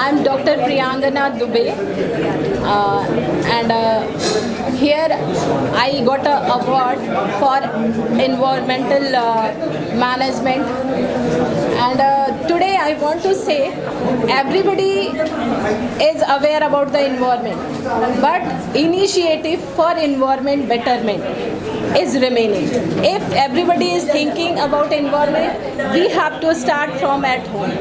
I'm Dr. Priyangana Dubey, and here I got an award for environmental management. And today I want to say everybody is aware about the environment, but initiative for environment betterment is remaining. If everybody is thinking about environment, we have to start from at home.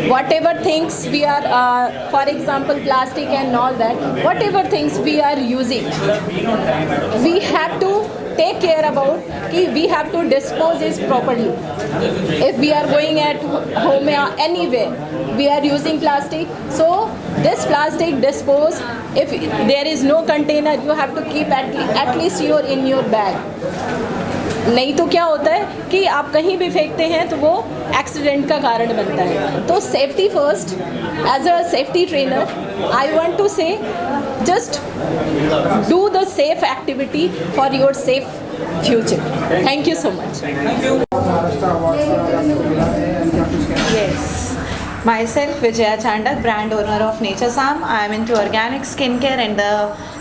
Whatever things we are, for example, plastic and all that, whatever things we are using, we have to take care about कि we have to dispose it properly. If we are going at home or anywhere, we are using plastic, so this plastic dispose. If there is no container, you have to keep at least in your bag. नहीं तो क्या होता है कि आप कहीं भी फेंकते हैं तो वो एक्सीडेंट का कारण बनता है. तो safety first. As a safety trainer I want to say just do the safe activity for your safe future. Thank you so much. Yes. Myself, Vijaya Chandak, brand owner of Naturesam. I am into organic skincare and the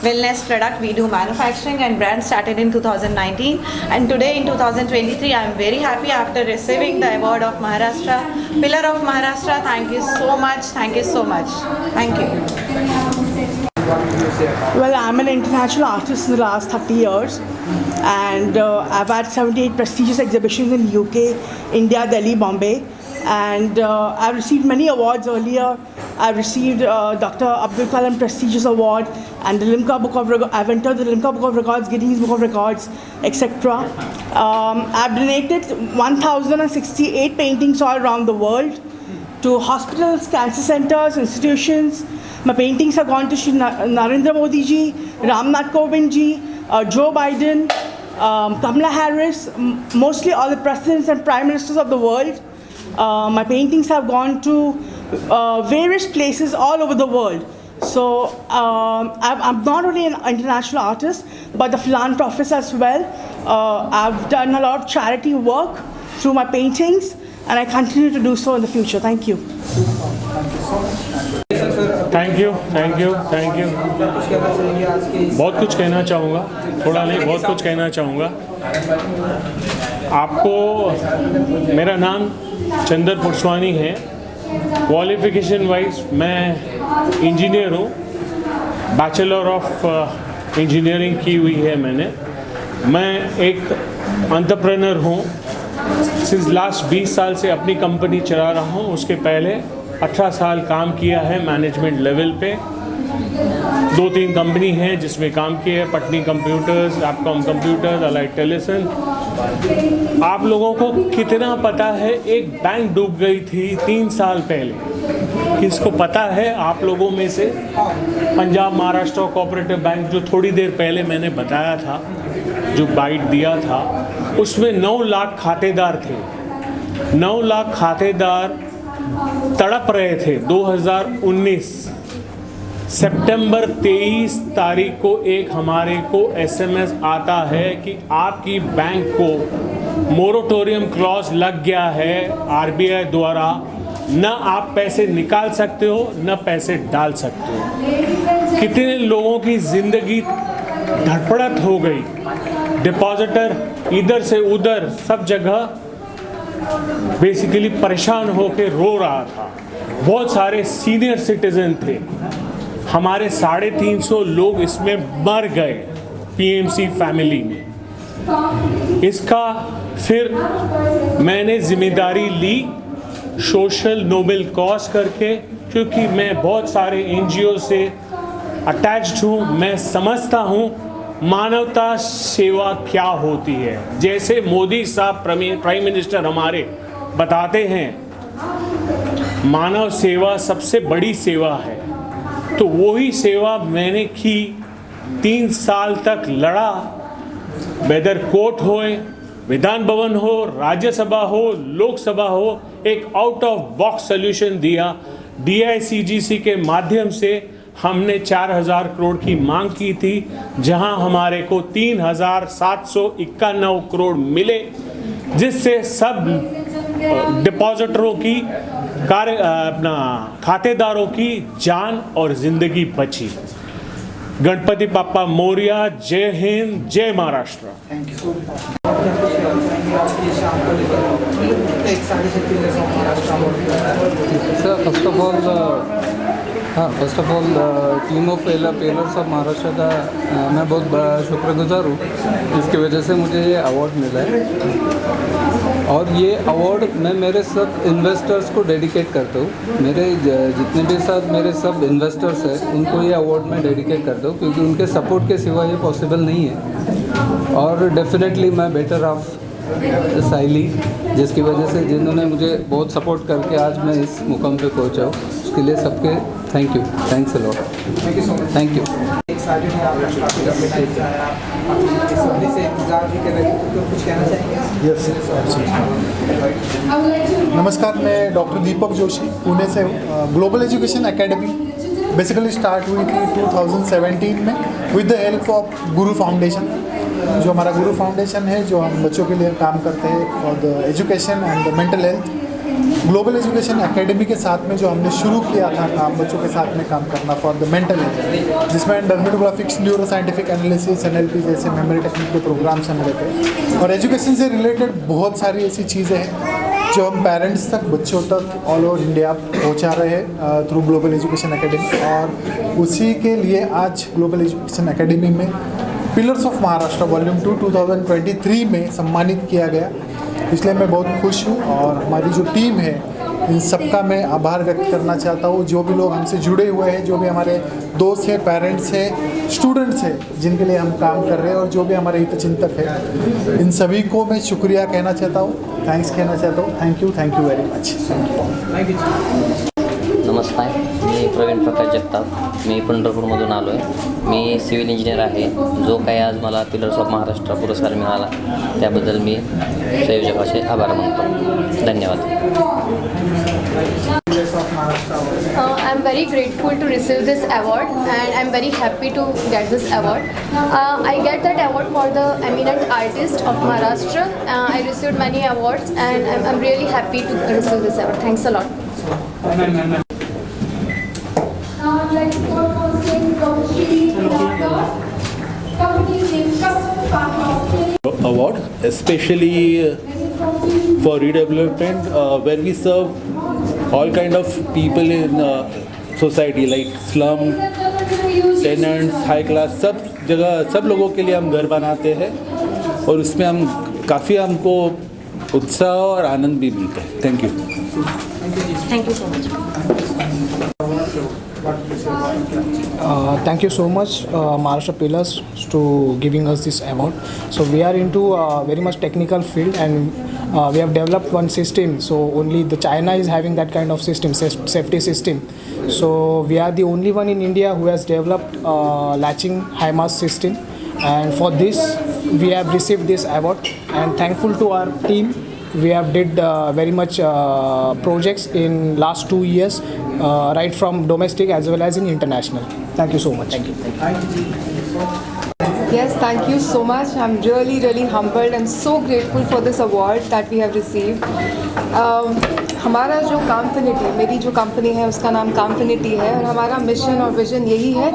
wellness product. We do manufacturing and brand started in 2019. And today in 2023, I am very happy after receiving the award of Maharashtra, Pillar of Maharashtra. Thank you so much. Thank you so much. Thank you. Well, I'm an international artist in the last 30 years, and I've had 78 prestigious exhibitions in UK, India, Delhi, Bombay, and I've received many awards earlier. I've received Dr. Abdul Kalam prestigious award and the Limca Book of Records. I've entered the Limca Book of Records, Guinness Book of Records, etc. I've donated 1,068 paintings all around the world to hospitals, cancer centers, institutions. My paintings have gone to Shri Narendra Modi ji, Ramnath Kovind ji, Joe Biden, Kamala Harris, mostly all the presidents and prime ministers of the world. My paintings have gone to various places all over the world. So I'm not only an international artist, but a philanthropist as well. I've done a lot of charity work through my paintings, and I continue to do so in the future. Thank you. Thank you. बहुत कुछ कहना चाहूँगा, थोड़ा नहीं बहुत कुछ कहना चाहूँगा आपको. मेरा नाम चंदर पुरस्वानी है. क्वालिफिकेशन वाइज मैं इंजीनियर हूँ. बैचलर ऑफ इंजीनियरिंग की हुई है मैंने. मैं एक एंटरप्रेन्योर हूँ. सिंस लास्ट 20 साल से अपनी कंपनी चला रहा हूँ. उसके पहले 18 साल काम किया है मैनेजमेंट लेवल पे. 2-3 कंपनी हैं जिसमें काम किया है. पटनी कंप्यूटर्स, एपकॉम कंप्यूटर्स, अलाइट टेलीसन. आप लोगों को कितना पता है एक बैंक डूब गई थी 3 साल पहले? किसको पता है आप लोगों में से? पंजाब महाराष्ट्र कोऑपरेटिव बैंक जो थोड़ी देर पहले मैंने बताया था, जो बाइट दिया था, उसमें 9 लाख खातेदार थे. 9 लाख खातेदार तड़प रहे थे. 2019 सितंबर 23 तारीख को एक हमारे को एसएमएस आता है कि आपकी बैंक को मोरेटोरियम क्लॉज लग गया है आरबीआई द्वारा. न आप पैसे निकाल सकते हो, न पैसे डाल सकते हो. कितने लोगों की ज़िंदगी धड़पड़त हो गई. डिपॉजिटर इधर से उधर सब जगह बेसिकली परेशान होकर रो रहा था. बहुत सारे सीनियर सिटीजन थे. हमारे 350 लोग इसमें मर गए पीएमसी फैमिली में. इसका फिर मैंने जिम्मेदारी ली सोशल नोबल कॉज करके, क्योंकि मैं बहुत सारे एनजीओ से अटैच्ड हूँ. मैं समझता हूँ मानवता सेवा क्या होती है. जैसे मोदी साहब प्राइम मिनिस्टर हमारे बताते हैं मानव सेवा सबसे बड़ी सेवा है, तो वही सेवा मैंने की. 3 साल तक लड़ा. वेदर कोर्ट हो, विधान भवन हो, राज्यसभा हो, लोकसभा हो, एक आउट ऑफ बॉक्स सोल्यूशन दिया. DICGC के माध्यम से हमने 4,000 करोड़ की मांग की थी, जहां हमारे को 3,791 करोड़ मिले, जिससे सब डिपॉजिटरों की अपना खातेदारों की जान और जिंदगी बची। गणपति बाप्पा मोरिया। जय हिंद, जय Maharashtra. Sir, first of all team of pillars of Maharashtra का मैं बहुत बड़ा शुक्रगुजार हूँ, जिसकी वजह से मुझे ये अवार्ड मिला है। और ये अवार्ड मैं मेरे सब इन्वेस्टर्स को डेडिकेट करता हूँ। मेरे जितने भी साथ मेरे सब इन्वेस्टर्स हैं, उनको ये अवार्ड मैं डेडिकेट करता हूँ, क्योंकि उनके सपोर्ट के सिवा ये पॉसिबल नहीं है। और डेफिनेटली मैं बेटर ऑफ साइली, जिसकी वजह से जिन्होंने मुझे बहुत सपोर्ट करके आज मैं इस मुकाम पे पहुंचा हूँ, उसके लिए सबके thank you. Thanks a lot. Thank you. नमस्कार, मैं डॉक्टर दीपक जोशी पुणे से हूँ। Global education academy basically start हुई थी 2017 में with the help of Guru foundation. जो हमारा गुरु फाउंडेशन है, जो हम बच्चों के लिए काम करते हैं for the education and the mental health. Global education academy के साथ में जो हमने शुरू किया था काम, बच्चों के साथ में काम करना फॉर द मेंटल हेल्थ, जिसमें डर्मेटोग्राफिक्स, न्यूरो साइंटिफिक एनालिसिस, NLP जैसे मेमोरी टेक्निक के प्रोग्राम्स हम लेते हैं। और एजुकेशन से रिलेटेड बहुत सारी ऐसी चीज़ें हैं जो हम पेरेंट्स तक, बच्चों तक ऑल ओवर इंडिया पहुंचा रहे हैं थ्रू ग्लोबल एजुकेशन एकेडमी। और उसी के लिए आज ग्लोबल एजुकेशन एकेडमी में पिलर्स ऑफ महाराष्ट्र वॉल्यूम 2 2023 में सम्मानित किया गया। इसलिए मैं बहुत खुश हूँ। और हमारी जो टीम है, इन सबका मैं आभार व्यक्त करना चाहता हूँ। जो भी लोग हमसे जुड़े हुए हैं, जो भी हमारे दोस्त हैं, पेरेंट्स हैं, स्टूडेंट्स हैं, जिनके लिए हम काम कर रहे हैं, और जो भी हमारे हितचिंतक हैं, इन सभी को मैं शुक्रिया कहना चाहता हूँ, थँक्स कहना चाहता हूँ। Thank you very much. नमस्कार, मी प्रवीण प्रकाश जगताप, मी पंढरपूरमधून आलो आहे। मी सिव्हिल इंजिनियर आहे। जो काही आज मला पिलर्स ऑफ महाराष्ट्र पुरस्कार मिळाला, त्याबद्दल मी संयोजकाचे आभार मानतो। धन्यवाद। I'm very grateful to receive this award, and I'm very happy to get this award. I get that award for the eminent artist of Maharashtra. I received many awards, and I'm really happy to receive this award. Thanks a lot. Award, especially for redevelopment, where we serve all kind of people in society, like slum, tenants, high class, सब जगह सब लोगों के लिए हम घर बनाते हैं, और उसमें हम काफ़ी हमको उत्साह और आनंद भी मिलता है। Thank you. Thank you so much. Thank you so much, Maharashtra Pillars, to giving us this award. So we are into very much technical field, and we have developed one system. So only the China is having that kind of system, safety system. So we are the only one in India who has developed latching HIMARS system, and for this we have received this award. And thankful to our team, we have did very much projects in last 2 years, right from domestic as well as in international. Thank you so much. Thank you. Yes, thank you so much. I'm really humbled and so grateful for this award that we have received. हमारा जो कामफिनिटी, मेरी जो company है उसका नाम कामफिनिटी है, और हमारा मिशन और विजन यही है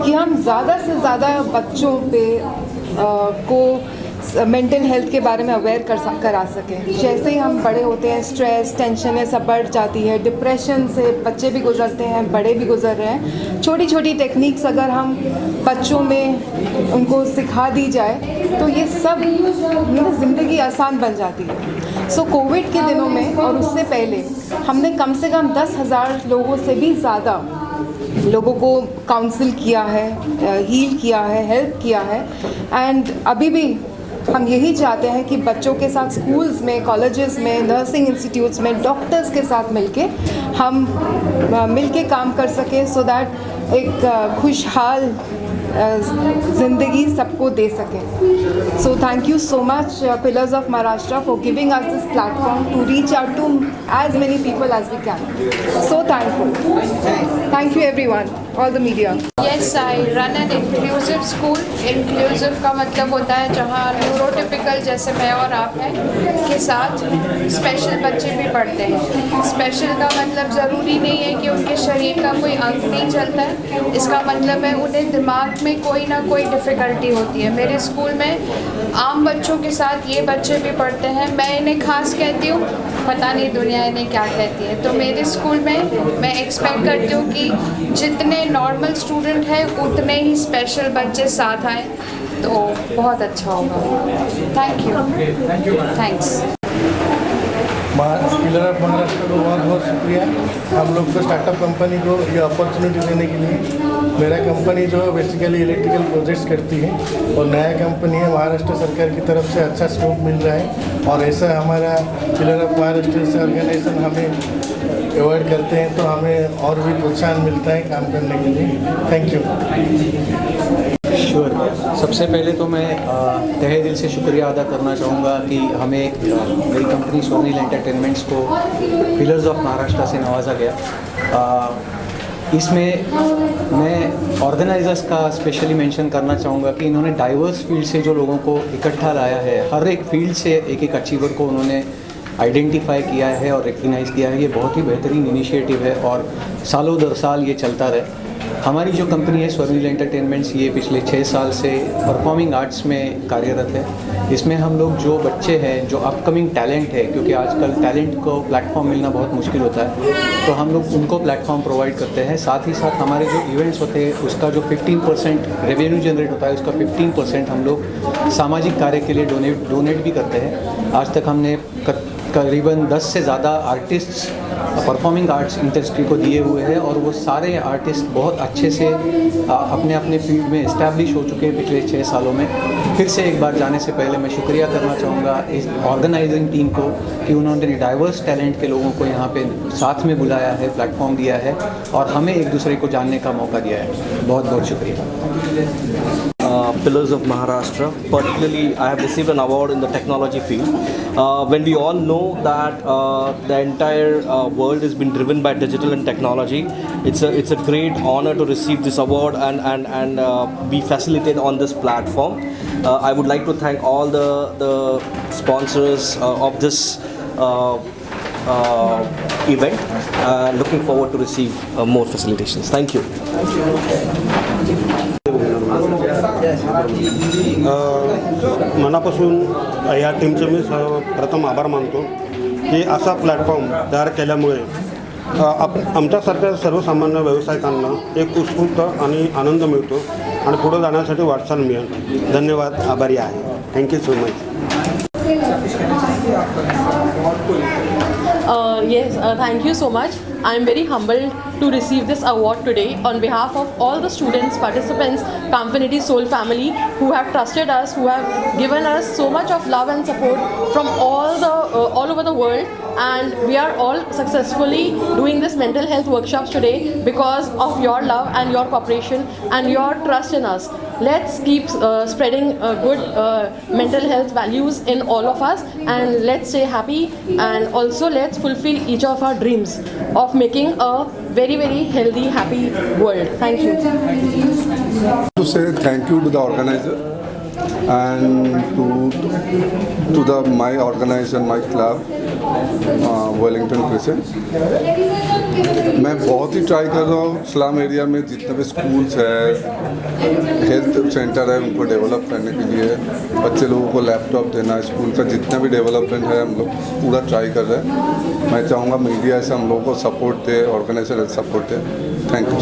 कि हम ज़्यादा से ज़्यादा बच्चों पे को मेंटल हेल्थ के बारे में अवेयर करा सकें। जैसे ही हम बड़े होते हैं, स्ट्रेस, टेंशन सब बढ़ जाती है, डिप्रेशन से बच्चे भी गुजरते हैं, बड़े भी गुजर रहे हैं। छोटी छोटी टेक्निक्स अगर हम बच्चों में उनको सिखा दी जाए तो ये सब ज़िंदगी आसान बन जाती है। सो कोविड के दिनों में और उससे पहले हमने कम से कम 10,000 लोगों से भी ज़्यादा लोगों को काउंसिल किया है, हील किया है, हेल्प किया है। एंड अभी भी हम यही चाहते हैं कि बच्चों के साथ स्कूल्स में, कॉलेजेस में, नर्सिंग इंस्टीट्यूट्स में डॉक्टर्स के साथ मिलके हम मिलके काम कर सकें, सो दैट एक खुशहाल ज़िंदगी सबको दे सकें. So thank you so much Pillars of Maharashtra for giving us this platform to reach out to as many people as we can. So thankful. Thank you everyone, all the media. Yes, I run an inclusive school. Inclusive का मतलब होता है जहाँ neurotypical जैसे मैं और आप हैं के साथ स्पेशल बच्चे भी पढ़ते हैं. स्पेशल का मतलब ज़रूरी नहीं है कि उनके शरीर का कोई अंग नहीं चलता है. इसका मतलब है उन्हें दिमाग में कोई ना कोई डिफ़िकल्टी होती है. मेरे स्कूल में आम बच्चों के साथ ये बच्चे भी पढ़ते हैं. मैं इन्हें खास कहती हूँ, पता नहीं दुनिया इन्हें क्या कहती है. तो मेरे स्कूल में मैं एक्सपेक्ट करती हूँ कि जितने नॉर्मल स्टूडेंट हैं उतने ही स्पेशल बच्चे साथ आएँ तो बहुत अच्छा होगा. Thank you. Thanks. Pillar of Maharashtra को बहुत बहुत शुक्रिया हम लोग को स्टार्टअप कंपनी को ये अपॉर्चुनिटी देने के लिए. मेरा कंपनी जो है बेसिकली इलेक्ट्रिकल प्रोजेक्ट्स करती है और नया कंपनी है. महाराष्ट्र सरकार की तरफ से अच्छा स्कोप मिल रहा है और ऐसा हमारा पिलर ऑफ महाराष्ट्र से ऑर्गेनाइजेशन हमें अवॉर्ड करते हैं तो हमें और भी प्रोत्साहन मिलता है काम करने के लिए. Thank you. श्योर. सबसे पहले तो मैं तहे दिल से शुक्रिया अदा करना चाहूँगा कि हमें मेरी कंपनी स्वर्णिल एंटरटेनमेंट्स को पिलर्स ऑफ महाराष्ट्र से नवाजा गया. इसमें मैं ऑर्गेनाइजर्स का स्पेशली मेंशन करना चाहूँगा कि इन्होंने डाइवर्स फील्ड से जो लोगों को इकट्ठा लाया है. हर एक फील्ड से एक एक अचीवर को उन्होंने आइडेंटिफाई किया है और रिकग्नाइज़ किया है. ये बहुत ही बेहतरीन इनिशिएटिव है और सालों दर साल ये चलता रहे. हमारी जो कंपनी है स्वर्णिल एंटरटेनमेंट्स ये पिछले 6 साल से परफॉर्मिंग आर्ट्स में कार्यरत है. इसमें हम लोग जो बच्चे हैं जो अपकमिंग टैलेंट है, क्योंकि आजकल टैलेंट को प्लेटफॉर्म मिलना बहुत मुश्किल होता है, तो हम लोग उनको प्लेटफॉर्म प्रोवाइड करते हैं. साथ ही साथ हमारे जो इवेंट्स होते हैं उसका जो 15% रेवेन्यू जनरेट होता है उसका 15% हम लोग सामाजिक कार्य के लिए डोनेट भी करते हैं. आज तक हमने करीबन 10 से ज़्यादा आर्टिस्ट्स परफॉर्मिंग आर्ट्स इंडस्ट्री को दिए हुए हैं और वो सारे आर्टिस्ट बहुत अच्छे से अपने अपने फील्ड में इस्टेब्लिश हो चुके हैं पिछले 6 सालों में. फिर से एक बार जाने से पहले मैं शुक्रिया करना चाहूँगा इस ऑर्गेनाइजिंग टीम को कि उन्होंने डाइवर्स टैलेंट के लोगों को यहाँ पे साथ में बुलाया है, प्लेटफॉर्म दिया है और हमें एक दूसरे को जानने का मौका दिया है. बहुत बहुत शुक्रिया. Pillars of Maharashtra. Particularly, I have received an award in the technology field. When we all know that the entire world has been driven by digital and technology, it's a great honor to receive this award and be facilitated on this platform. I would like to thank all the sponsors of this event. Looking forward to receive more facilitations. Thank you. मनापासून या टीमचं मी प्रथम आभार मानतो की असा platform तयार केल्यामुळे आमच्यासारख्या सर्वसामान्य व्यावसायिकांना एक उत्स्फूर्त आणि आनंद मिळतो आणि पुढे जाण्यासाठी वाटचाल मिळेल. धन्यवाद. आभारी आहे. Thank you so much. Yes, thank you so much. I am very humbled to receive this award today on behalf of all the students, participants, Comfinity Soul family who have trusted us, who have given us so much of love and support from all over the world, and we are all successfully doing this mental health workshops today because of your love and your cooperation and your trust in us. Let's keep spreading good mental health values in all of us, and let's stay happy, and also let's fulfill each of our dreams of making a very very healthy, happy world. Thank you. To say thank you to the organizer and to my organization, my club, Wellington crescent. मैं बहुत ही try कर रहा हूँ slum area में जितने भी schools है, health centre है, उनको डेवलप करने के लिए, बच्चे लोगों को लैपटॉप देना, स्कूल का जितना भी डेवलपमेंट है हम लोग पूरा ट्राई कर रहे हैं. मैं चाहूँगा मीडिया से हम लोगों को सपोर्ट दे, ऑर्गेनाइजेशन सपोर्ट दे. Thank you.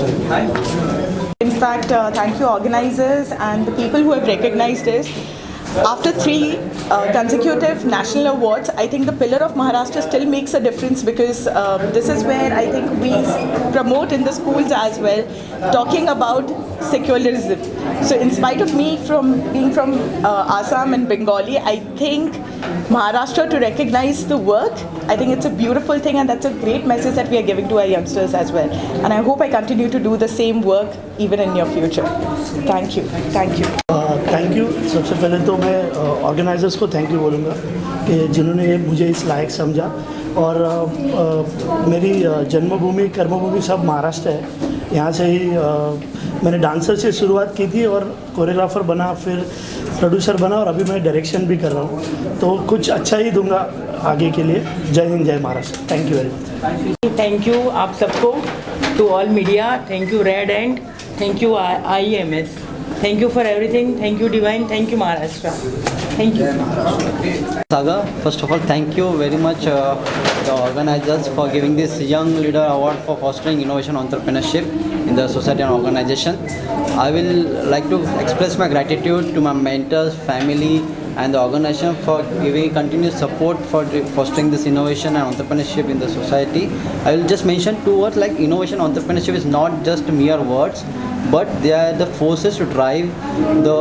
In fact, thank you organizers and the people who have recognized us. After 3 consecutive national awards, I think the pillar of Maharashtra still makes a difference because this is where I think we promote in the schools as well, talking about secularism. So in spite of me being from Assam and Bengali, I think Maharashtra to recognize the work, I think it's a beautiful thing, and that's a great message that we are giving to our youngsters as well. And I hope I continue to do the same work even in near future. Thank you. Thank you. Thank you. सबसे पहले तो मैं organisers को thank you बोलूँगा कि जिन्होंने मुझे इस लायक समझा। और मेरी जन्मभूमि कर्मभूमि सब महाराष्ट्र है। यहाँ से ही मैंने डांसर से शुरुआत की थी और कोरियोग्राफर बना, फिर प्रोड्यूसर बना और अभी मैं डायरेक्शन भी कर रहा हूँ। तो कुछ अच्छा ही दूंगा आगे के लिए। जय हिंद, जय महाराष्ट्र। Thank you very much. Thank you आप सबको, to all media, thank you red and thank you IEMS, thank you for everything, thank you Divine, thank you Maharashtra, thank you. Saga, first of all thank you very much the organizers for giving this young leader award for fostering innovation entrepreneurship in the society and organization. I will like to express my gratitude to my mentors, family and the organization for giving continuous support for fostering this innovation and entrepreneurship in the society. I will just mention 2 words like innovation entrepreneurship is not just mere words, but they are the forces to drive the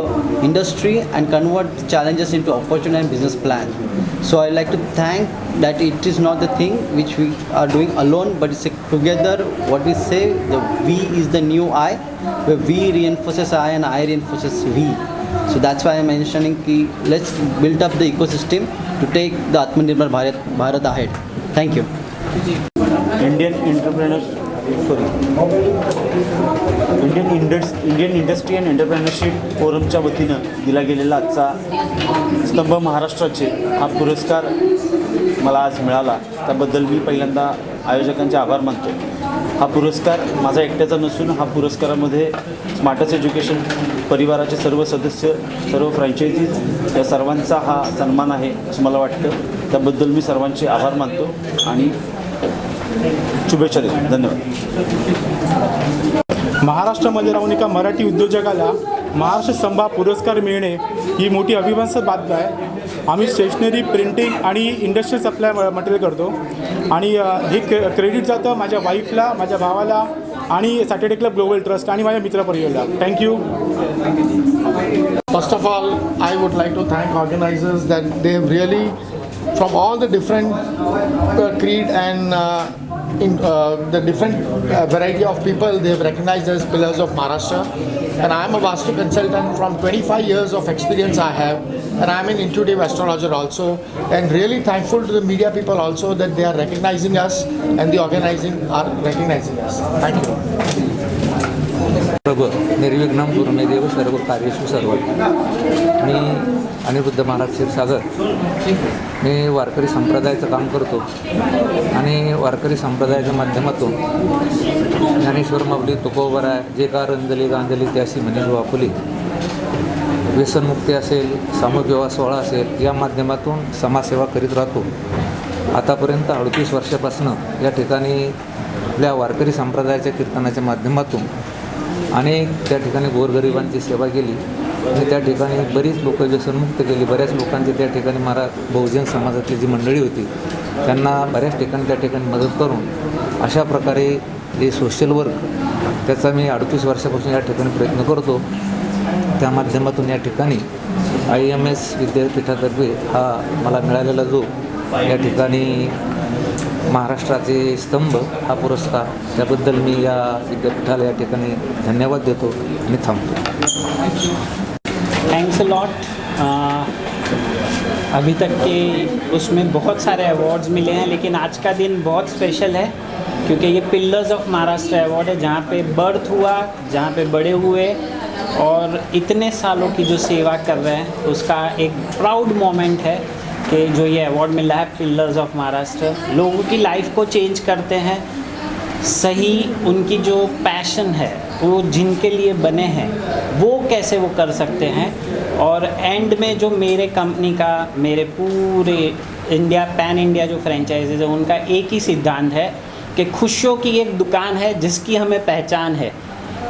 industry and convert challenges into opportunity and business plans. So I like to thank that it is not the thing which we are doing alone, but it's together. What we say, the we is the new I, where we reinforces I and I reinforces we. So that's why I'm mentioning कि let's build up the ecosystem to take the Atmanirbhar Bharat ahead. Thank you. Indian industry and entrepreneurship फोरमच्या वतीनं दिला गेलेला आजचा स्तंभ महाराष्ट्राचे हा पुरस्कार मला आज मिळाला, त्याबद्दल मी पहिल्यांदा आयोजकांचे आभार मानतो। हा पुरस्कार माझा एकट्याचा नसून हा पुरस्कारामध्ये स्मार्टस एज्युकेशन परिवाराचे सर्व सदस्य, सर्व फ्रँचायझीज या सर्वांचा हा सन्मान आहे असं मला वाटतं। त्याबद्दल मी सर्वांचे आभार मानतो आणि शुभेच्छा देतो। धन्यवाद। महाराष्ट्रामध्ये राहून एका मराठी उद्योजकाला महाराष्ट्र स्तंभ पुरस्कार मिळणे ही मोठी अभिमानास्पद बातमी आहे। आम्ही स्टेशनरी, प्रिंटिंग आणि इंडस्ट्रियल सप्लाय मटेरियल करतो आणि हे क्रेडिट जातं माझ्या वाईफला, माझ्या भावाला आणि सॅटर्डे क्लब ग्लोबल ट्रस्ट आणि माझ्या मित्रपरिवाराला। Thank you. First of all, I would like to thank organizers that they have really, from all the different creed and the different variety of people, they have recognized as pillars of Maharashtra. And I am a Vastu consultant. From 25 years of experience I have, and I am an intuitive astrologer also, and really thankful to the media people also that they are recognizing us and the organizing are recognizing us. Thank you. सर्व निर्विघ्नं गुरुमेदेव सर्व कार्येषु सर्व। मी अनिरुद्ध महाराज क्षीरसागर, मी वारकरी संप्रदायाचं काम करतो आणि वारकरी संप्रदायाच्या माध्यमातून ज्ञानेश्वर माऊली तुकोबराय जे का रंजली गांजली त्यासी म्हणे जो आपुली, व्यसनमुक्ती असेल, सामूहिक विवाह सोहळा असेल, या माध्यमातून समाजसेवा करीत राहतो। आतापर्यंत 38 वर्षापासून या ठिकाणी आपल्या वारकरी संप्रदायाच्या कीर्तनाच्या माध्यमातून अनेक त्या ठिकाणी गोरगरिबांची सेवा केली आणि त्या ठिकाणी बरीच लोक व्यसनमुक्त केली। बऱ्याच लोकांची त्या ठिकाणी बहुजन समाजातली जी मंडळी होती त्यांना बऱ्याच ठिकाणी त्या ठिकाणी मदत करून अशा प्रकारे हे सोशल वर्क त्याचा मी 38 वर्षापासून या ठिकाणी प्रयत्न करतो। त्या माध्यमातून या ठिकाणी IEMS विद्यापीठातर्फे हा मला मिळालेला जो या ठिकाणी महाराष्ट्राचे स्तंभ हा पुरस्कार, त्याबद्दल मी या विद्यापीठाला या ठिकाणी धन्यवाद देतो आणि थांबतो। Thanks a lot. अभी तक के उसमें बहुत सारे अवार्ड्स मिले हैं, लेकिन आज का दिन बहुत स्पेशल है क्योंकि ये पिलर्स ऑफ महाराष्ट्र अवार्ड है, जहाँ पे बर्थ हुआ, जहाँ पे बड़े हुए और इतने सालों की जो सेवा कर रहे हैं उसका एक प्राउड मोमेंट है कि जो ये अवार्ड मिला है पिलर्स ऑफ महाराष्ट्र। लोगों की लाइफ को चेंज करते हैं, सही उनकी जो पैशन है वो जिनके लिए बने हैं वो कैसे वो कर सकते हैं। और एंड में जो मेरे कंपनी का, मेरे पूरे इंडिया, पैन इंडिया जो फ्रेंचाइजीज है उनका एक ही सिद्धांत है कि खुशियों की एक दुकान है जिसकी हमें पहचान है।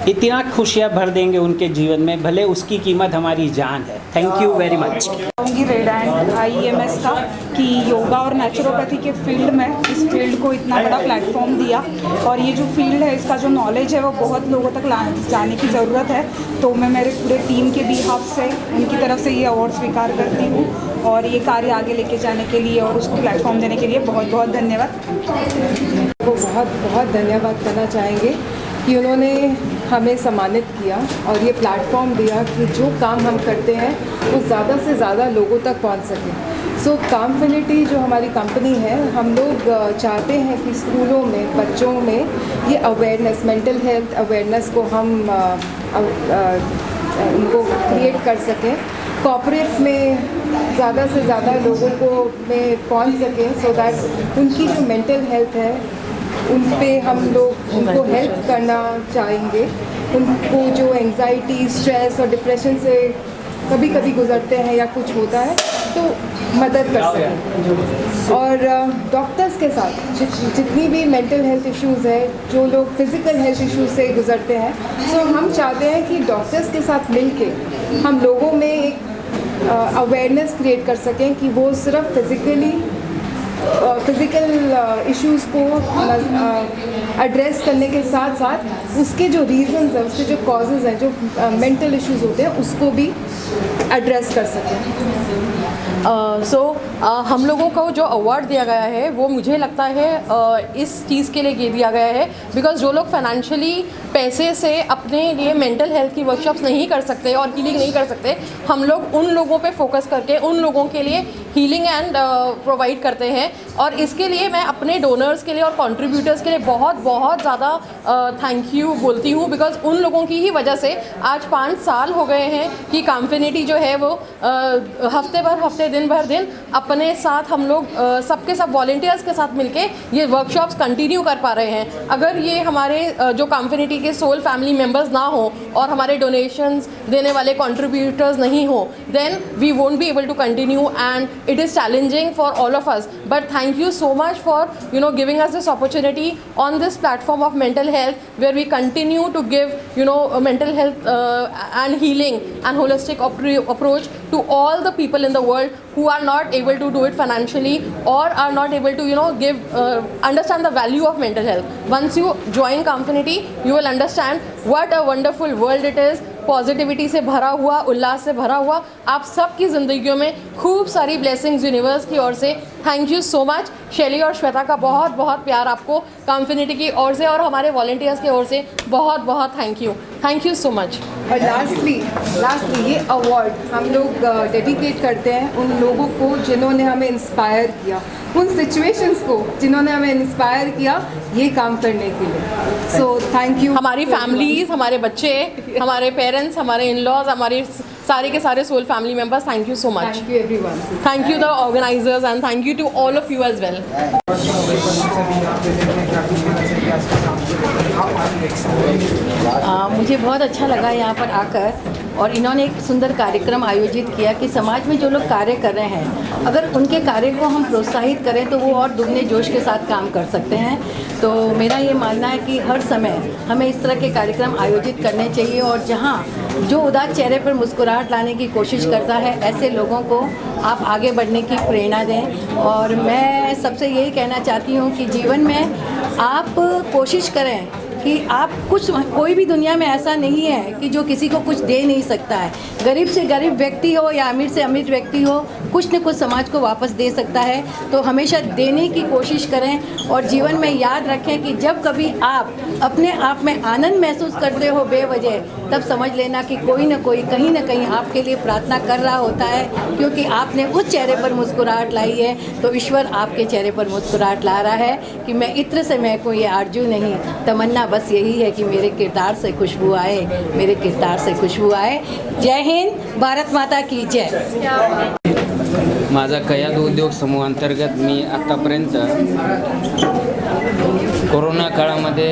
इतना खुशियाँ भर देंगे उनके जीवन में, भले उसकी कीमत हमारी जान है। Thank you very much. कहूँगी रेड एंड IEMS का कि योगा और नेचुरोपैथी के फील्ड में इस फील्ड को इतना बड़ा प्लेटफॉर्म दिया, और ये जो फील्ड है इसका जो नॉलेज है वो बहुत लोगों तक जाने की ज़रूरत है। तो मैं मेरे पूरे टीम के बिहाफ से उनकी तरफ से ये अवार्ड स्वीकार करती हूँ, और ये कार्य आगे लेके जाने के लिए और उसको प्लेटफॉर्म देने के लिए बहुत बहुत धन्यवाद। वो बहुत बहुत धन्यवाद करना चाहेंगे कि उन्होंने हमें सम्मानित किया और ये प्लेटफॉर्म दिया कि जो काम हम करते हैं वो ज़्यादा से ज़्यादा लोगों तक पहुंच सके। सो कामफिनिटी जो हमारी कंपनी है, हम लोग चाहते हैं कि स्कूलों में, बच्चों में ये अवेयरनेस, मेंटल हेल्थ अवेयरनेस को हम उनको क्रिएट कर सकें, कॉर्पोरेट्स में ज़्यादा से ज़्यादा लोगों को में पहुंच सकें, सो दैट उनकी जो मेंटल हेल्थ है उन पे हम लोग उनको हेल्प करना चाहेंगे। उनको जो एंग्जाइटी, स्ट्रेस और डिप्रेशन से कभी कभी गुजरते हैं या कुछ होता है तो मदद कर सकें। और डॉक्टर्स के साथ जितनी भी मेंटल हेल्थ इश्यूज़ है, जो लोग फिज़िकल हेल्थ इश्यूज से गुजरते हैं, सो हम चाहते हैं कि डॉक्टर्स के साथ मिलके हम लोगों में एक अवेयरनेस क्रिएट कर सकें कि वो सिर्फ फिज़िकल इश्यूज़ को एड्रेस करने के साथ साथ उसके जो रीज़न्स हैं, उसके जो कॉजेज़ हैं, जो मेंटल इश्यूज़ होते हैं, उसको भी एड्रेस कर सकें। हम लोगों को जो अवार्ड दिया गया है वो मुझे लगता है इस चीज़ के लिए दिया गया है बिकॉज जो लोग फाइनेंशियली पैसे से अपने लिए मेंटल हेल्थ की वर्कशॉप्स नहीं कर सकते और हीलिंग नहीं कर सकते, हम लोग उन लोगों पे फोकस करके उन लोगों के लिए हीलिंग एंड प्रोवाइड करते हैं। और इसके लिए मैं अपने डोनर्स के लिए और कंट्रीब्यूटर्स के लिए बहुत बहुत ज़्यादा थैंक यू बोलती हूँ बिकॉज उन लोगों की ही वजह से आज 5 साल हो गए हैं कि कामफिनिटी जो है वो हफ्ते दिन भर दिन अपने साथ हम लोग सबके सब वॉलंटियर्स के साथ मिलके ये वर्कशॉप्स कंटिन्यू कर पा रहे हैं। अगर ये हमारे जो कामफिनिटी के सोल फैमिली मेम्बर्स ना हो और हमारे डोनेशंस देने वाले कंट्रीब्यूटर्स नहीं हो, then we won't be able to continue and it is challenging for all of us. But thank you so much for giving us this opportunity on this platform of mental health where we continue to give mental health and healing and holistic approach to all the people in the world who are not able to do it financially or are not able to give understand the value of mental health. Once you join Kaamfinity, you will understand what a wonderful world it is, positivity से भरा हुआ, उल्लास से भरा हुआ। आप सबकी ज़िंदगियों में खूब सारी ब्लेसिंग्स यूनिवर्स की ओर से। Thank you so much. शैली और श्वेता का बहुत बहुत प्यार आपको कामफिनिटी की ओर से और हमारे वॉलंटियर्स की ओर से बहुत बहुत थैंक यू सो मच। और लास्टली ये अवार्ड हम लोग डेडिकेट करते हैं उन लोगों को जिन्होंने हमें इंस्पायर किया, उन सिचुएशंस को जिन्होंने हमें इंस्पायर किया ये काम करने के लिए। So thank you. हमारी फैमिलीज, हमारे बच्चे, हमारे पेरेंट्स, हमारे इन-लॉज, हमारे सारे के सारे soul family members, thank you so much. Thank you everyone. Thank you the organisers and thank you to all of you as well. मुझे बहुत अच्छा लगा यहाँ पर आकर, और इन्होंने एक सुंदर कार्यक्रम आयोजित किया कि समाज में जो लोग कार्य कर रहे हैं अगर उनके कार्य को हम प्रोत्साहित करें तो वो और दुगने जोश के साथ काम कर सकते हैं। तो मेरा ये मानना है कि हर समय हमें इस तरह के कार्यक्रम आयोजित करने चाहिए और जहाँ जो उदास चेहरे पर मुस्कुराहट लाने की कोशिश करता है ऐसे लोगों को आप आगे बढ़ने की प्रेरणा दें। और मैं सबसे यही कहना चाहती हूँ कि जीवन में आप कोशिश करें कि आप कोई भी दुनिया में ऐसा नहीं है कि जो किसी को कुछ दे नहीं सकता है। गरीब से गरीब व्यक्ति हो या अमीर से अमीर व्यक्ति हो, कुछ न कुछ समाज को वापस दे सकता है। तो हमेशा देने की कोशिश करें और जीवन में याद रखें कि जब कभी आप अपने आप में आनंद महसूस करते हो बेवजह, तब समझ लेना कि कोई न कोई कहीं ना कहीं आपके लिए प्रार्थना कर रहा होता है, क्योंकि आपने उस चेहरे पर मुस्कुराहट लाई है तो ईश्वर आपके चेहरे पर मुस्कुराहट ला रहा है कि मैं इत्र से मैं कोई आरजू नहीं, तमन्ना बस यही है कि मेरे किरदार से खुशबू आए, मेरे किरदार से खुशबू आए। जय हिंद, भारत माता की जय। माझा कयाद उद्योग समूह अंतर्गत मी आत्तापर्यंत कोरोना काळामध्ये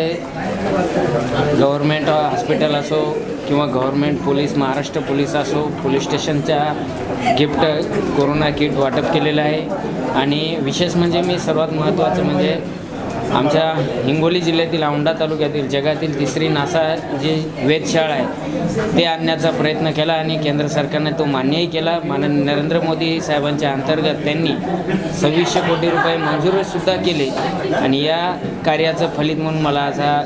गव्हर्मेंट हॉस्पिटल असो किंवा गव्हर्मेंट पोलीस, महाराष्ट्र पोलीस असो, पोलीस स्टेशनच्या गिफ्ट कोरोना किट वाटप केलेलं आहे। आणि विशेष म्हणजे मी सर्वात महत्त्वाचं म्हणजे आमच्या हिंगोली जिल्ह्यातील औंढा तालुक्यातील जगातील तिसरी नासा जी वेधशाळा आहे ते आणण्याचा प्रयत्न केला आणि केंद्र सरकारने तो मान्यही केला. माननीय नरेंद्र मोदी साहेबांच्या अंतर्गत त्यांनी 2600 कोटी रुपये मंजूरसुद्धा केले आणि या कार्याचं फलित म्हणून मला आज हा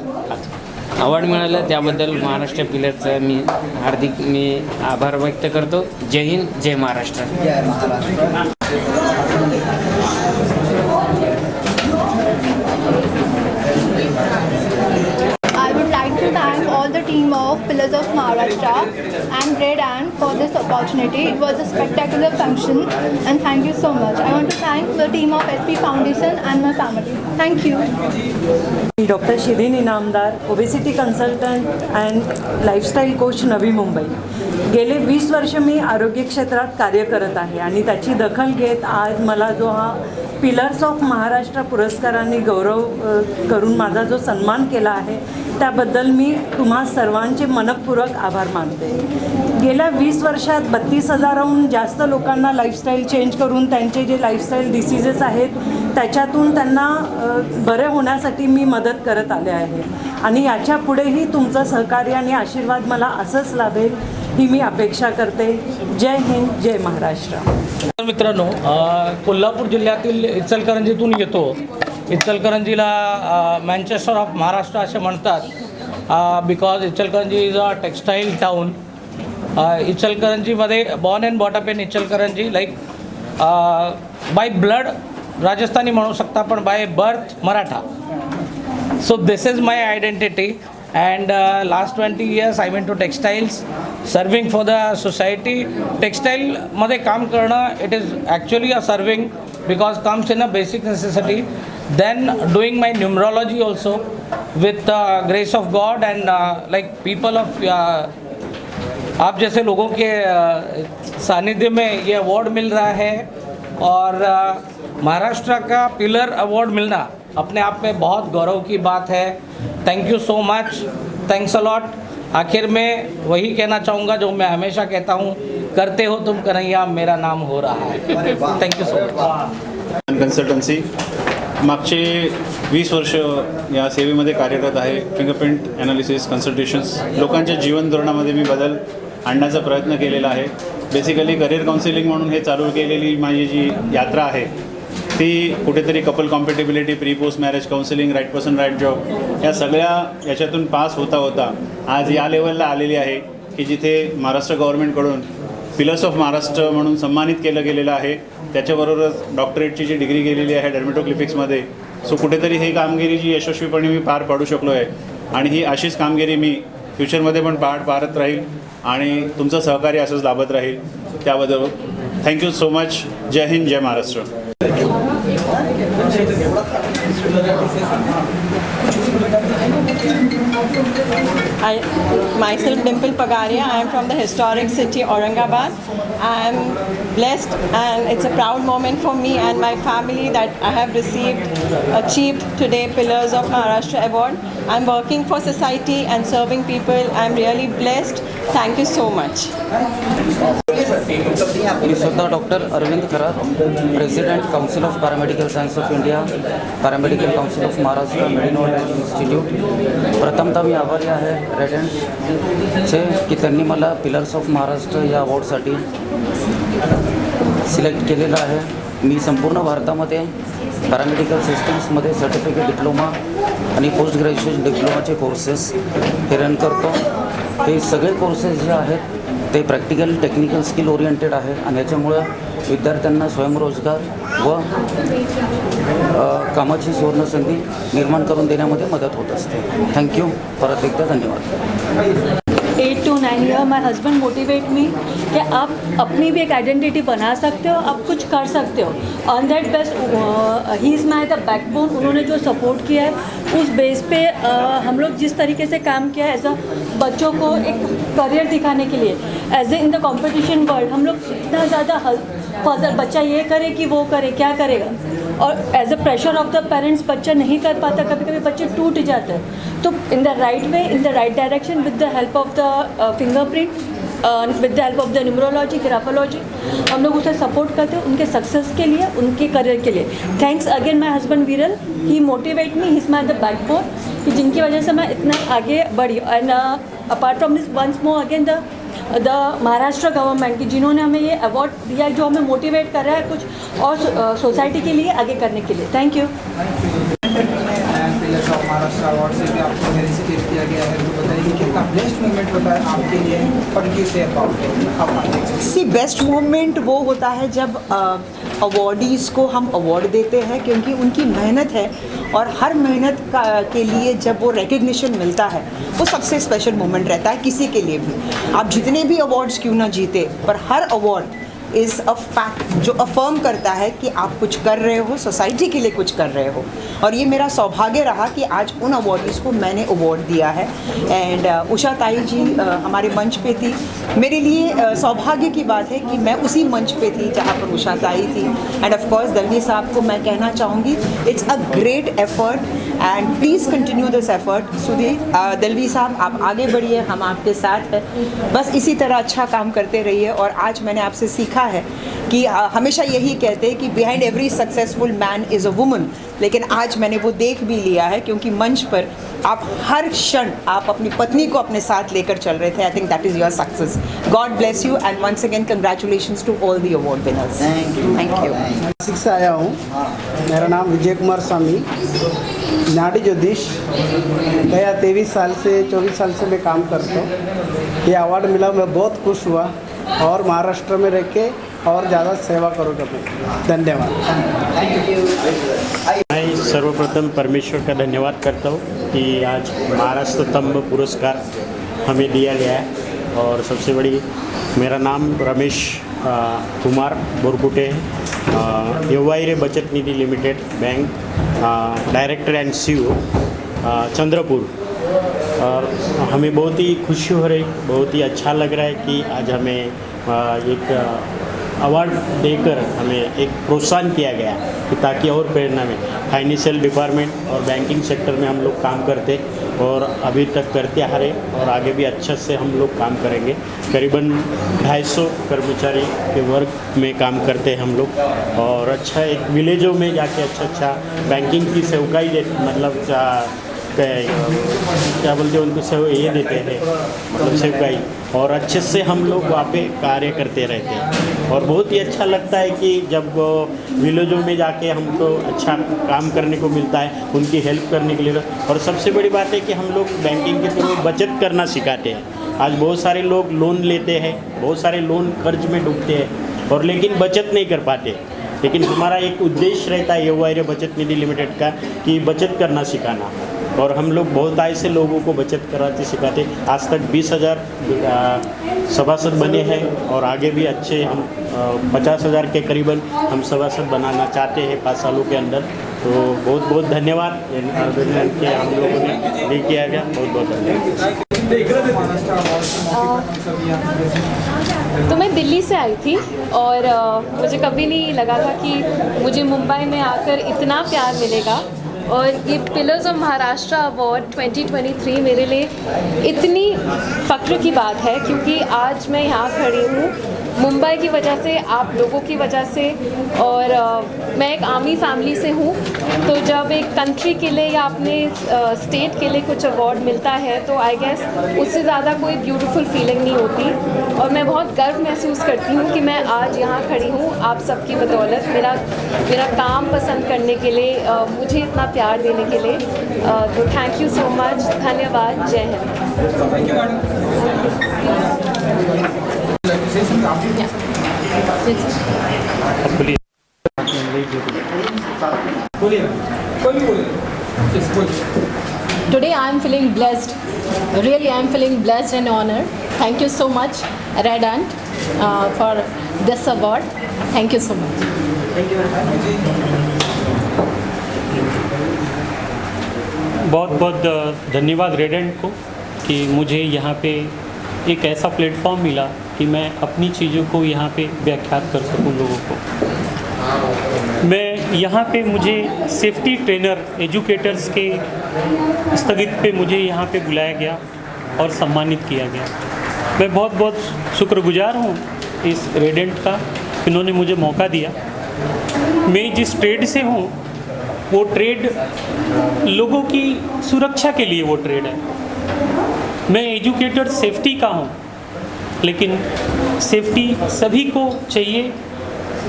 अवॉर्ड मिळालं. त्याबद्दल महाराष्ट्र पिलरचं मी आभार व्यक्त करतो. जय हिंद, जय Maharashtra. I would like to thank all the team of Pillars of Maharashtra and Red Ant for this opportunity. It was a spectacular function and thank you so much. I want to thank the team of SP Foundation and my family. Thank you. Doctor Shirin Inamdar, obesity consultant and lifestyle coach, Navi Mumbai. गेले 20 वर्ष मी आरोग्य क्षेत्रात कार्य करत आहे आणि त्याची दखल घेत आज मला जो हा पिलर्स ऑफ महाराष्ट्र पुरस्कारांनी गौरव करून माझा जो सन्मान केला आहे त्याबद्दल मी तुम्हा सर्वांचे मनपूर्वक आभार मानते. गेल्या 20 वर्षात 32,000हून जास्त लोकांना लाईफस्टाईल चेंज करून त्यांचे जे लाईफस्टाईल डिसीजेस आहेत त्याच्यातून त्यांना बरे होण्यासाठी मी मदत करत आले आहे आणि याच्या पुढेही तुमचं सहकार्य आणि आशीर्वाद मला असंच लाभेल ही मी अपेक्षा करते. जय हिंद, जय महाराष्ट्र. मित्रांनो, कोल्हापूर जिल्ह्यातील इचलकरंजीतून येतो. इचलकरंजीला मँचेस्टर ऑफ महाराष्ट्र असे म्हणतात because Ichalkaranji is a textile town. इचलकरंजीमध्ये born and brought up in Ichalkaranji, like by blood Rajasthani म्हणू शकता पण by birth Maratha. So this is my identity and last 20 years I went to textiles serving for the society. Textile मध्ये काम करणं it is actually a serving because comes in a basic necessity. Then doing my numerology also with the grace of God and like people of आप जैसे लोगों के सानिध्य में ये अवार्ड मिल रहा है और महाराष्ट्र का पिलर अवार्ड मिलना अपने आप में बहुत गौरव की बात है. Thank you so much, thanks a lot. आखिर में वही कहना चाहूँगा जो मैं हमेशा कहता हूँ, करते हो तुम कन्हैया मेरा नाम हो रहा है. Thank you so much. कन्सल्टन्सी मागचे 20 वर्ष या सेवेमध्ये कार्यरत आहे. फिंगरप्रिंट ॲनालिसिस, कन्सल्टेशन्स, लोकांच्या जीवन धोरणामध्ये मी बदल आणण्याचा प्रयत्न केलेला आहे. बेसिकली करिअर काउन्सिलिंग म्हणून हे चालू केलेली माझी जी यात्रा आहे ती कुठेतरी couple compatibility, pre post marriage counselling, right person right job या सगळ्या याच्यातून पास होता होता आज या लेवलला आलेली आहे की जिथे महाराष्ट्र गव्हर्नमेंटकडून पिलर्स ऑफ महाराष्ट्र म्हणून सन्मानित केलं गेलेलं आहे. त्याच्याबरोबरच डॉक्टरेटची जी डिग्री गेलेली आहे डर्मेटोक्लिफिक्समध्ये. सो कुठेतरी ही कामगिरी जी यशस्वीपणे मी पार पाडू शकलो आहे आणि ही अशीच कामगिरी मी फ्युचरमध्ये पण पाडत राहील आणि तुमचं सहकार्य असंच लाभत राहील. त्याबद्दल थँक्यू सो मच. जय हिंद, जय Maharashtra. Myself Dimple Pagaria. I am from the historic city Aurangabad. I am blessed and it's a proud moment for me and my family that I have achieved today Pillars of Maharashtra Award. I am working for society and serving people. I am really blessed. Thank you so much. मी स्वतः doctor Arvind Kharat, president council of paramedical science of India, paramedical council of Maharashtra, Medinode institute. प्रथमतः मी आभारी आहे red एंटचे की त्यांनी मला pillars of Maharashtra या अवॉर्डसाठी सिलेक्ट केलेलं आहे. मी संपूर्ण भारतामध्ये पॅरामेडिकल सिस्टम्समध्ये सर्टिफिकेट डिप्लोमा आणि पोस्ट ग्रॅज्युएशन डिप्लोमाचे कोर्सेस हे रन करतो. हे सगळे कोर्सेस जे आहेत ते प्रॅक्टिकल टेक्निकल स्किल ओरिएंटेड आहे आणि याच्यामुळं विद्यार्थ्यांना स्वयंरोजगार व कामाची सुवर्णसंधी निर्माण करून देण्यामध्ये मदत होत असते. थँक्यू. परत एकदा धन्यवाद. 8 to 9 year my husband motivate me कि आप अपनी भी एक आइडेंटिटी बना सकते हो, आप कुछ कर सकते हो. On that base he is my the backbone. उन्होंने जो सपोर्ट किया है उस बेस पे हम लोग जिस तरीके से काम किया है एज अ बच्चों को एक करियर दिखाने के लिए as a in the competition world हम लोग इतना ज़्यादा फजल बच्चा ये करे कि वो करे, क्या करेगा, और as a pressure of the parents बच्चा नहीं कर पाता. कभी कभी बच्चे टूट जाते हैं. तो in the right way, in the right direction with the help of the fingerprint with the help of the numerology, graphology, हम लोग उसे सपोर्ट करते हैं उनके सक्सेस के लिए, उनके करियर के लिए। Thanks again my husband Viral, he motivate me, he is my the backbone, कि जिनकी वजह से मैं इतना आगे बढ़ी। And apart from this once more again the Maharashtra government, कि जिन्होंने हमें ये अवार्ड दिया, जो हमें मोटिवेट कर रहा है कुछ और सोसाइटी के लिए आगे करने के लिए। Thank you. महाराष्ट्र अवार्ड से भी आपको फेलिसिटेट किया गया है, तो बताइए कितना बेस्ट मोमेंट होता है आपके लिए और ये से सी बेस्ट मोमेंट वो होता है जब अवॉर्डीज़ को हम अवार्ड देते हैं, क्योंकि उनकी मेहनत है और हर मेहनत के लिए जब वो रिकग्निशन मिलता है वो सबसे स्पेशल मोमेंट रहता है किसी के लिए भी। आप जितने भी अवार्ड्स क्यों ना जीते, पर हर अवार्ड इज़ अ फैक्ट जो अफर्म करता है कि आप कुछ कर रहे हो, सोसाइटी के लिए कुछ कर रहे हो। और ये मेरा सौभाग्य रहा कि आज उन अवार्डीज़ को मैंने अवार्ड दिया है। एंड उषा ताई जी हमारे मंच पे थी, मेरे लिए सौभाग्य की बात है कि मैं उसी मंच पे थी जहाँ पर उषा ताई थी। एंड ऑफ कोर्स दलवी साहब को मैं कहना चाहूँगी, it's a great effort and please continue this effort. Sudhir, Dalvi साहब आप आगे बढ़िए, हम आपके साथ हैं, बस इसी तरह अच्छा काम करते रहिए। और आज मैंने आपसे सीखा है कि हमेशा यही कहते हैं कि behind every successful man is a woman, लेकिन आज मैंने वो देख भी लिया है, क्योंकि मंच पर आप हर क्षण आप अपनी पत्नी को अपने साथ लेकर चल रहे थे। I think that is your success. God bless you and once again congratulations to all the award winners. Thank you. Nashik से आया हूँ, मेरा नाम विजय कुमार स्वामी, नाडी ज्योतिष। गया 23 साल से 24 साल से मैं काम करता हूँ। ये अवार्ड मिला, मैं बहुत खुश हुआ और महाराष्ट्र में रह के और ज़्यादा सेवा करूँगा मैं। धन्यवाद। मैं सर्वप्रथम परमेश्वर का धन्यवाद करता हूँ कि आज महाराष्ट्र स्तंभ पुरस्कार हमें दिया गया है। और सबसे बड़ी, मेरा नाम रमेश कुमार बोरकुटे है, यवाइरे Bachat Nidhi limited bank director and CEO Chandrapur. और हमें बहुत ही खुशी हो रही, बहुत ही अच्छा लग रहा है कि आज हमें एक अवार्ड देकर हमें एक प्रोत्साहन किया गया कि ताकि और प्रेरणा में फाइनेंशियल डिपार्टमेंट और बैंकिंग सेक्टर में हम लोग काम करते और अभी तक करते आ रहे और आगे भी अच्छे से हम लोग काम करेंगे। करीबन 250 कर्मचारी के वर्ग में काम करते हैं हम लोग और अच्छा एक विलेजों में जाके अच्छा बैंकिंग की सेवकाई दे, मतलब क्या बोलते हैं उनको ये देते हैं, मतलब सेवकाई, और अच्छे से हम लोग वहाँ पे कार्य करते रहते हैं। और बहुत ही अच्छा लगता है कि जब विलेजों में जाके हमको अच्छा काम करने को मिलता है, उनकी हेल्प करने के लिए। और सबसे बड़ी बात है कि हम लोग बैंकिंग के थ्रू बचत करना सिखाते हैं। आज बहुत सारे लोग लोन लेते हैं, बहुत सारे लोन कर्ज में डूबते हैं और लेकिन बचत नहीं कर पाते। लेकिन हमारा एक उद्देश्य रहता है यवाइरे बचत निधि लिमिटेड का कि बचत करना सिखाना, और हम लोग बहुत ऐसे लोगों को बचत कराते सिखाते। आज तक 20,000 सभासद बने हैं और आगे भी अच्छे हम 50,000 के करीबन हम सभासद बनाना चाहते हैं 5 सालों के अंदर। तो बहुत बहुत धन्यवाद के हम लोगों ने ये किया गया, बहुत बहुत धन्यवाद। तो मैं दिल्ली से आई थी और मुझे कभी नहीं लगा था कि मुझे मुंबई में आकर इतना प्यार मिलेगा। और ये पिलर्स ऑफ महाराष्ट्र अवार्ड 2023 मेरे लिए इतनी फ़ख्र की बात है, क्योंकि आज मैं यहाँ खड़ी हूँ मुंबई की वजह से, आप लोगों की वजह से। और मैं एक आर्मी फैमिली से हूँ, तो जब एक कंट्री के लिए या अपने स्टेट के लिए कुछ अवार्ड मिलता है तो आई गेस उससे ज़्यादा कोई ब्यूटीफुल फीलिंग नहीं होती। और मैं बहुत गर्व महसूस करती हूँ कि मैं आज यहाँ खड़ी हूँ आप सबकी बदौलत, मेरा काम पसंद करने के लिए, मुझे इतना प्यार देने के लिए। तो थैंक यू सो मच, धन्यवाद, जय Hind. Today I am feeling blessed. Really, I am feeling blessed and honored. Thank you so much, Red Ant, for this award. Thank you so much. Thank you very much. बहुत बहुत धन्यवाद red एंट को कि मुझे यहाँ पे एक ऐसा प्लेटफॉर्म मिला कि मैं अपनी चीज़ों को यहाँ पे व्याख्यात कर सकूँ लोगों को। मैं यहाँ पे मुझे सेफ्टी ट्रेनर एजुकेटर्स के स्थगित पे मुझे यहाँ पे बुलाया गया और सम्मानित किया गया। मैं बहुत बहुत शुक्रगुजार हूँ इस रेडेंट का, इन्होंने मुझे मौका दिया। मैं जिस ट्रेड से हूँ वो ट्रेड लोगों की सुरक्षा के लिए वो ट्रेड है। मैं एजुकेटेड सेफ्टी का हूँ, लेकिन सेफ्टी सभी को चाहिए,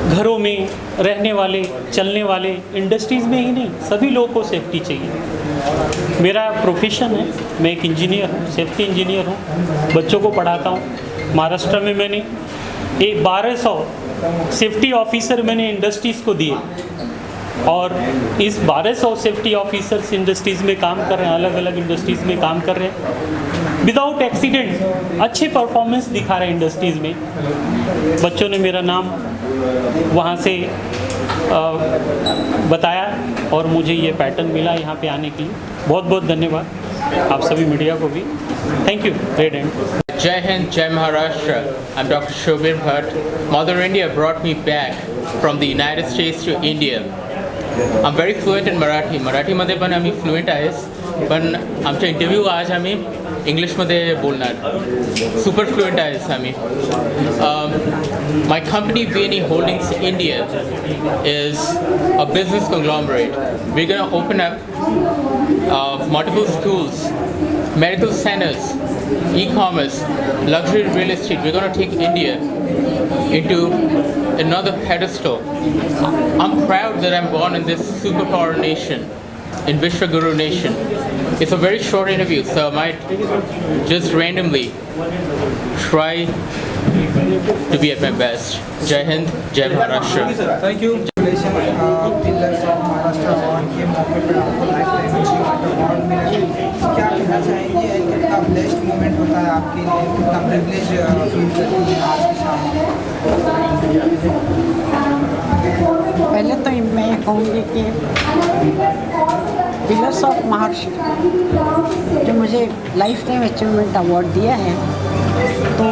घरों में रहने वाले, चलने वाले, इंडस्ट्रीज़ में ही नहीं, सभी लोगों को सेफ्टी चाहिए। मेरा प्रोफेशन है, मैं एक इंजीनियर हूँ, सेफ्टी इंजीनियर हूँ, बच्चों को पढ़ाता हूँ। महाराष्ट्र में मैंने 1200 सेफ्टी ऑफिसर मैंने इंडस्ट्रीज़ को दिए, और इस 1200 सेफ्टी ऑफिसर्स इंडस्ट्रीज़ में काम कर रहे हैं, अलग अलग इंडस्ट्रीज़ में काम कर रहे हैं, विदाउट एक्सीडेंट अच्छे परफॉर्मेंस दिखा रहे हैं इंडस्ट्रीज़ में। बच्चों ने मेरा नाम वहाँ से बताया और मुझे ये पैटर्न मिला यहाँ पे आने के लिए। बहुत बहुत धन्यवाद आप सभी मीडिया को भी। थैंक यू, रेडेंट। Jai Hind, Jai Maharashtra. I'm Dr. Shobir Bhatt. Mother India brought me back from the United States to India. I'm very fluent in Marathi. मराठीमध्ये पण आम्ही फ्लुएंट आहेस, पण आमचा इंटरव्ह्यू आज आम्ही इंग्लिशमध्ये बोलणार. सुपर फ्लुएंट आहेस आम्ही. My company VNE Holdings India is a business conglomerate. We're going to open up multiple schools, medical centers, e-commerce, luxury real estate. We're going to take India into another pedestal. I'm proud that I'm born in this superpower nation, in Vishwaguru nation. It's a very short interview, so I might just randomly try to be at my best. Jai Hind, Jai Maharashtra. Thank you. Pillars of Maharashtra award के मौके पर आपको life time award मिला है, क्या कहना चाहेंगे? कितना ब्लेस्ड मोमेंट होता है आपके लिए, कितना प्रिविलेज फील करती है आज की शाम? पहले तो मैं कहूँगी कि पिलर्स ऑफ महाराष्ट्र जो मुझे लाइफ टाइम अचीवमेंट अवार्ड दिया है, तो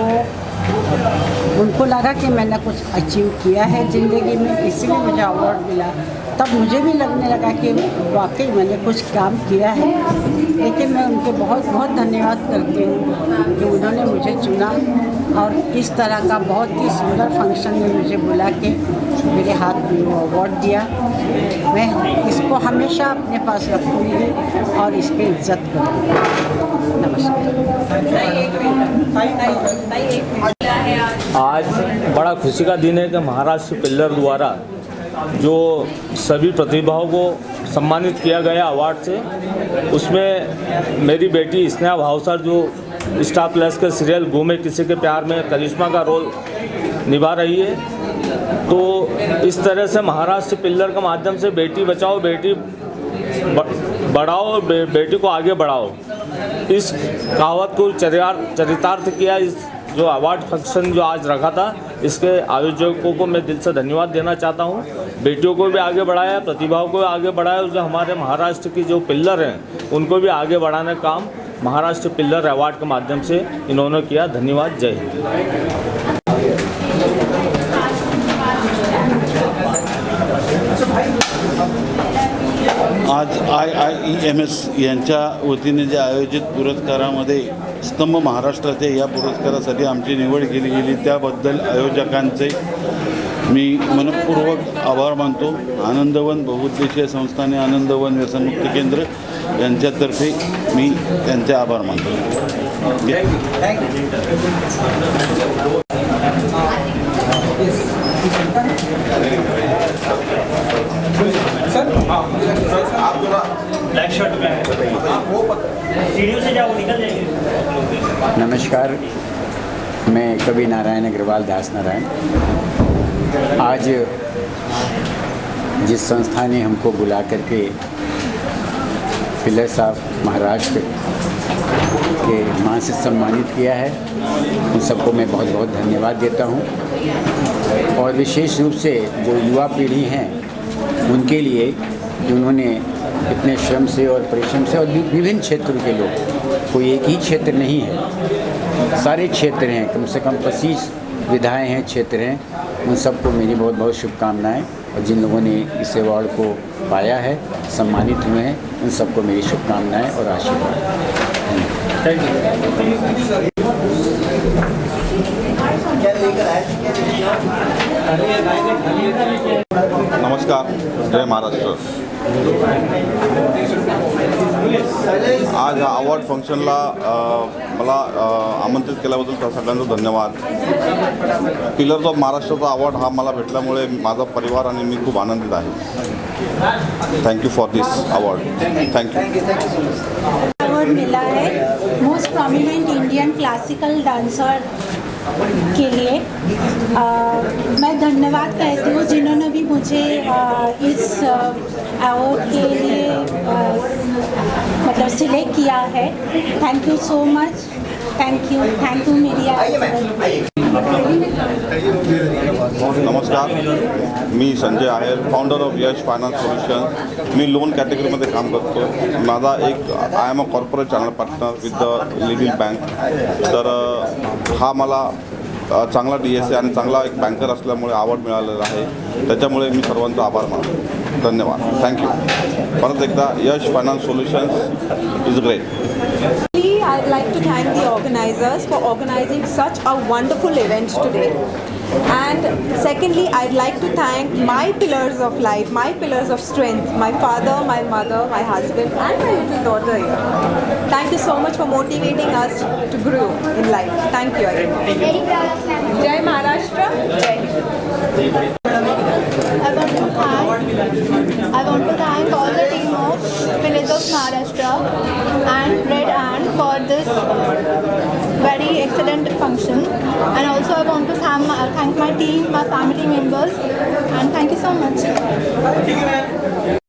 उनको लगा कि मैंने कुछ अचीव किया है ज़िंदगी में, इसीलिए मुझे अवार्ड मिला। तब मुझे भी लगने लगा कि वाकई मैंने कुछ काम किया है। लेकिन मैं उनके बहुत बहुत धन्यवाद करती हूँ कि उन्होंने मुझे चुना और इस तरह का बहुत ही सुंदर फंक्शन में मुझे बुला के मेरे हाथ में वो अवार्ड दिया। मैं इसको हमेशा अपने पास रखूँगी और इसकी इज्जत करूँगी। नमस्कार। आज बड़ा खुशी का दिन है कि महाराष्ट्र पिल्लर द्वारा जो सभी प्रतिभाओं को सम्मानित किया गया अवार्ड से, उसमें मेरी बेटी स्नेहा भावसार जो स्टार प्लस के सीरियल घूमे किसी के प्यार में करिश्मा का रोल निभा रही है। तो इस तरह से महाराष्ट्र पिल्लर के माध्यम से बेटी बचाओ, बेटी बढ़ाओ, बेटी को आगे बढ़ाओ, इस कहावत को चरितार्थ किया। इस जो अवार्ड फंक्शन जो आज रखा था, इसके आयोजकों को मैं दिल से धन्यवाद देना चाहता हूँ। बेटियों को भी आगे बढ़ाया, प्रतिभाओं को भी आगे बढ़ाया, और जो हमारे महाराष्ट्र की जो पिल्लर हैं उनको भी आगे बढ़ाने का काम महाराष्ट्र पिल्लर अवार्ड के माध्यम से इन्होंने किया। धन्यवाद। जय हिंद। आज IIEMS यांच्या वतीने जे आयोजित पुरस्कारामध्ये स्तंभ महाराष्ट्राचे या पुरस्कारासाठी आमची निवड केली गेली, त्याबद्दल आयोजकांचे मी मनपूर्वक आभार मानतो। आनंदवन बहुउद्देशीय संस्था आणि आनंदवन व्यसनमुक्ती केंद्र यांच्यातर्फे मी त्यांचे आभार मानतो। सर आप थोड़ा ब्लैक शर्ट में सीढ़ियों से जाओ, निकल जाएंगे। नमस्कार, मैं कवि नारायण अग्रवाल दास नारायण। आज जिस संस्था ने हमको बुला करके पिलर्स ऑफ महाराष्ट्र के मान से सम्मानित किया है, उन सबको मैं बहुत बहुत धन्यवाद देता हूँ। और विशेष रूप से जो युवा पीढ़ी हैं उनके लिए, उन्होंने इतने श्रम से और परिश्रम से, और विभिन्न क्षेत्रों के लोग, कोई एक ही क्षेत्र नहीं है, सारे क्षेत्र हैं, कम से कम 25 विधाएँ हैं, क्षेत्र हैं। उन सबको मेरी बहुत बहुत शुभकामनाएं, और जिन लोगों ने इस अवार्ड को पाया है, सम्मानित हुए हैं, उन सबको मेरी शुभकामनाएं और आशीर्वाद। Thank you. नमस्कार, जय महाराष्ट्र. आज या अवॉर्ड फंक्शनला मला आमंत्रित केल्याबद्दल सगळ्यांचा धन्यवाद. पिलर्स ऑफ महाराष्ट्राचा अवॉर्ड हा मला भेटल्यामुळे माझा परिवार आणि मी खूप आनंदित आहे. Thank you for this award. Thank you. Award मिला है most prominent Indian classical dancer के लिए. मैं धन्यवाद कहती हूँ जिन्होंने भी मुझे इस अवार्ड के लिए मतलब सिलेक्ट किया है. Thank you so much. Thank you media. नमस्कार, मी Sanjay Aher, founder of Yash finance solution. मी लोन कॅटेगरीमध्ये काम करतो. माझा एक I am a corporate channel partner with the लिडिल बँक. तर हा मला चांगला DSA आणि चांगला एक बँकर असल्यामुळे अवॉर्ड मिळालेला आहे. त्याच्यामुळे मी सर्वांचा आभार मानतो. धन्यवाद. थँक्यू. परत एकदा Yash finance solutions is great. I'd like to thank the organizers for organizing such a wonderful event today. And secondly, I'd like to thank my pillars of life, my pillars of strength, my father, my mother, my husband, and my little daughter here. Thank you so much for motivating us to grow in life. Thank you again. Jai Maharashtra. Jai. I want to thank all the team of Pillars of Maharashtra and Red Ant for this very excellent function. And also I want to thank my team, my family members, and thank you so much.